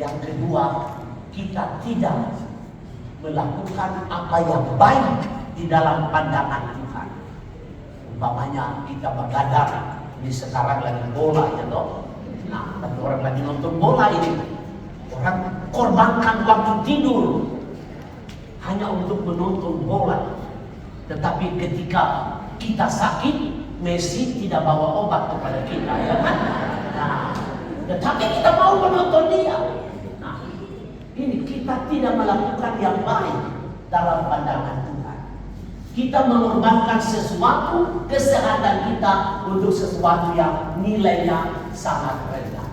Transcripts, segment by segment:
Yang kedua, kita tidak melakukan apa yang baik di dalam pandangan Tuhan. Umpamanya kita begadang, ini sekarang lagi bola ya toh. Nah, tapi orang lagi nonton bola ini, orang korbankan waktu tidur hanya untuk menonton bola. Tetapi ketika kita sakit, Messi tidak bawa obat kepada kita, ya kan? Nah, tetapi kita mau menonton dia. Nah, ini kita tidak melakukan yang baik dalam pandangan Tuhan. Kita mengorbankan sesuatu, kesehatan kita untuk sesuatu yang nilainya sangat rendah.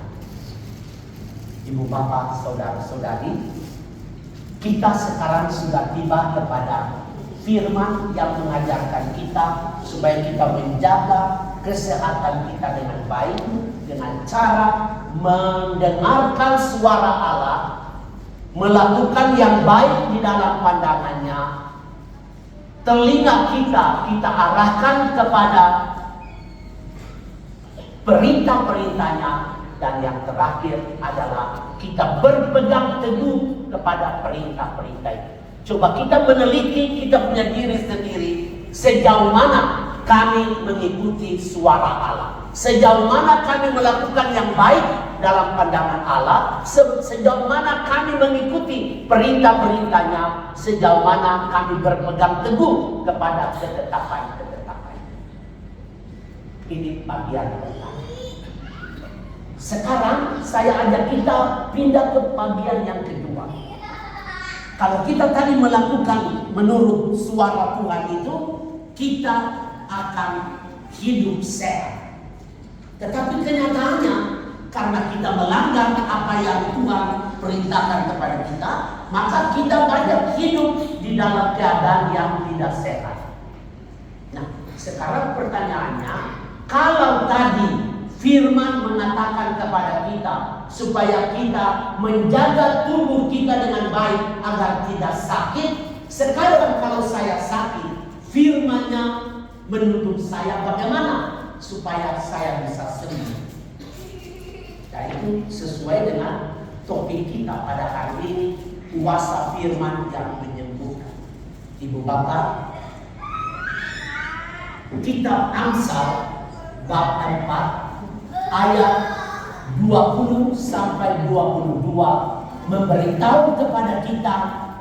Ibu bapak, saudara-saudari, kita sekarang sudah tiba kepada firman yang mengajarkan kita supaya kita menjaga kesehatan kita dengan baik dengan cara mendengarkan suara Allah, melakukan yang baik di dalam pandangannya. Telinga kita arahkan kepada perintah-perintahnya, dan yang terakhir adalah kita berpegang teguh kepada perintah-perintah itu. Coba kita meneliti kita punya diri sendiri, sejauh mana kami mengikuti suara Allah, sejauh mana kami melakukan yang baik dalam pandangan Allah, sejauh mana kami mengikuti perintah-perintahnya, sejauh mana kami berpegang teguh kepada ketetapan-ketetapan. Ini bagian pertama. Sekarang saya ajak kita pindah ke bagian yang kedua. Kalau kita tadi melakukan menurut suara Tuhan itu, kita akan hidup sehat. Tetapi kenyataannya, karena kita melanggar apa yang Tuhan perintahkan kepada kita, maka kita banyak hidup di dalam keadaan yang tidak sehat. Nah, sekarang pertanyaannya, kalau tadi firman mengatakan kepada kita supaya kita menjaga tubuh kita dengan baik agar tidak sakit. Sekarang kalau saya sakit, firman-Nya menuntut saya bagaimana supaya saya bisa sembuh. Dan itu sesuai dengan topik kita pada hari ini, kuasa firman yang menyembuhkan. Ibu bapak, kitab Amsal bab 4 ayat 20 sampai 22 memberitahu kepada kita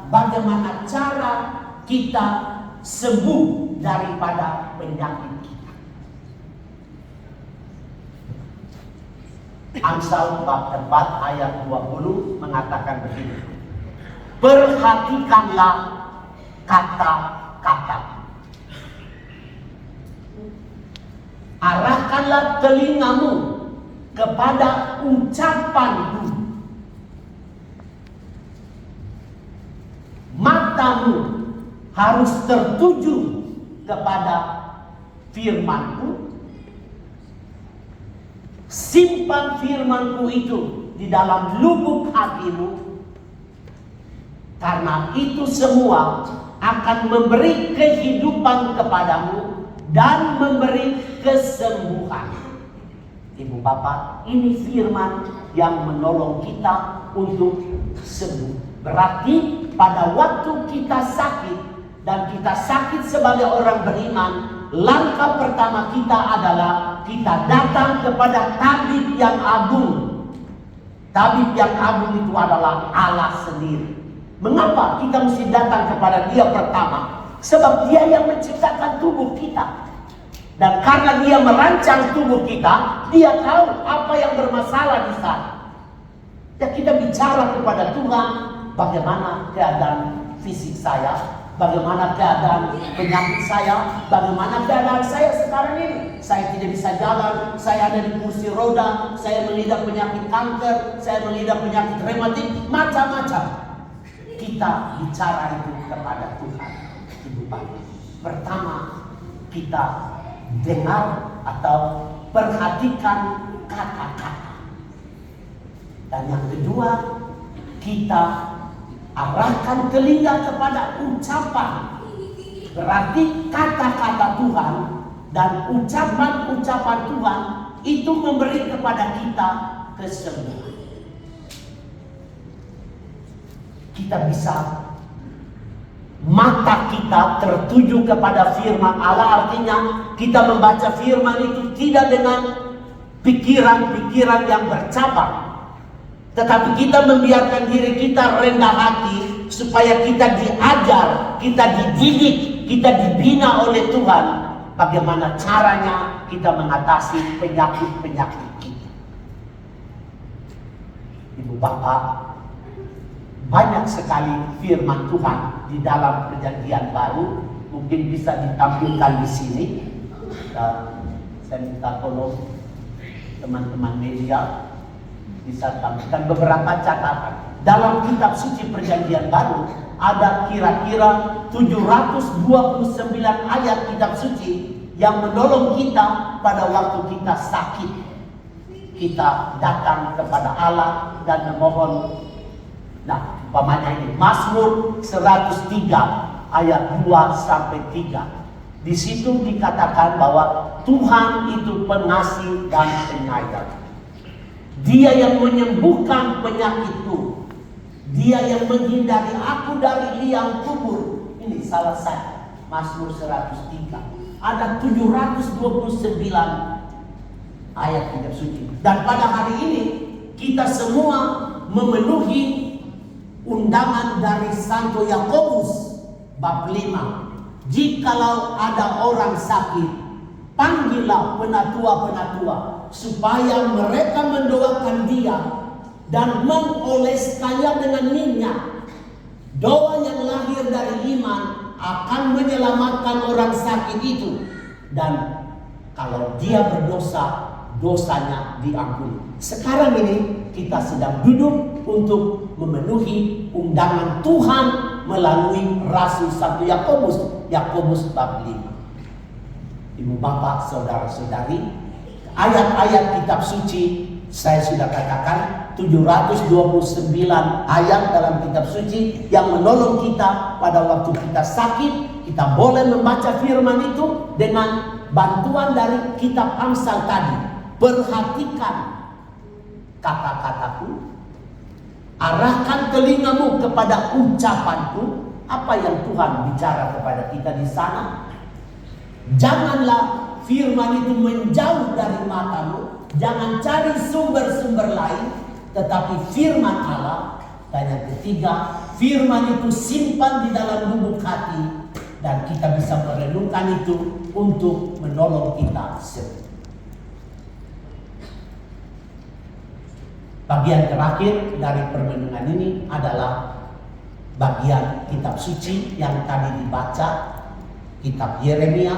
bagaimana cara kita sembuh daripada penyakit kita. Amsal bab 4 ayat 20 mengatakan begini: perhatikanlah kata-kata, arahkanlah telingamu kepada ucapanku, matamu harus tertuju kepada firmanku. Simpan firmanku itu di dalam lubuk hatimu, karena itu semua akan memberi kehidupan kepadamu dan memberi kesembuhan. Ibu bapak, ini firman yang menolong kita untuk sembuh. Berarti pada waktu kita sakit, dan kita sakit sebagai orang beriman, langkah pertama kita adalah kita datang kepada tabib yang agung. Tabib yang agung itu adalah Allah sendiri. Mengapa kita mesti datang kepada Dia pertama? Sebab Dia yang menciptakan tubuh kita. Dan karena Dia merancang tubuh kita, Dia tahu apa yang bermasalah di sana. Ya, kita bicara kepada Tuhan, bagaimana keadaan fisik saya, bagaimana keadaan penyakit saya, bagaimana keadaan saya sekarang ini. Saya tidak bisa jalan, saya ada di kursi roda, saya mengidap penyakit kanker, saya mengidap penyakit rematik, macam-macam. Kita bicara itu kepada Tuhan. Ibu bapak, pertama kita dengar atau perhatikan kata-kata. Dan yang kedua, kita arahkan telinga kepada ucapan. Berarti kata-kata Tuhan dan ucapan-ucapan Tuhan itu memberi kepada kita kesembuhan. kita bisa, mata kita tertuju kepada firman Allah. Artinya kita membaca firman itu tidak dengan pikiran-pikiran yang bercabang, tetapi kita membiarkan diri kita rendah hati supaya kita diajar, kita dididik, kita dibina oleh Tuhan bagaimana caranya kita mengatasi penyakit-penyakit kita. Ibu bapak, banyak sekali firman Tuhan di dalam Perjanjian Baru, mungkin bisa ditampilkan di sini. Dan saya minta tolong teman-teman media bisa tampilkan beberapa catatan. Dalam kitab suci Perjanjian Baru ada kira-kira 729 ayat kitab suci yang menolong kita pada waktu kita sakit. Kita datang kepada Allah dan memohon. Nah, umpamanya ini Mazmur 103 ayat 2 sampai 3. Di situ dikatakan bahwa Tuhan itu pengasih dan penyayang. Dia yang menyembuhkan penyakitku. Dia yang menghindari aku dari liang kubur. Ini salah satu Mazmur 103. Ada 729 ayat kitab suci. Dan pada hari ini kita semua memenuhi undangan dari Santo Yakobus bab 5. Jikalau ada orang sakit, panggillah penatua-penatua supaya mereka mendoakan dia dan mengoleskannya dengan minyak. Doa yang lahir dari iman akan menyelamatkan orang sakit itu, dan kalau dia berdosa, dosanya diampuni. Sekarang ini kita sedang duduk untuk memenuhi undangan Tuhan melalui Rasul Santo Yakobus bab 5. Ibu bapak, saudara-saudari, ayat-ayat kitab suci saya sudah katakan 729 ayat dalam kitab suci yang menolong kita pada waktu kita sakit. Kita boleh membaca firman itu dengan bantuan dari kitab Amsal tadi. Perhatikan kata-kataku, arahkan telingamu kepada ucapanku. Apa yang Tuhan bicara kepada kita di sana? Janganlah firman itu menjauh dari matamu. Jangan cari sumber-sumber lain, tetapi firman Allah. Dan yang ketiga, firman itu simpan di dalam lubuk hati, dan kita bisa merenungkan itu untuk menolong kita semua. Bagian terakhir dari permenungan ini adalah bagian kitab suci yang tadi dibaca, kitab Yeremia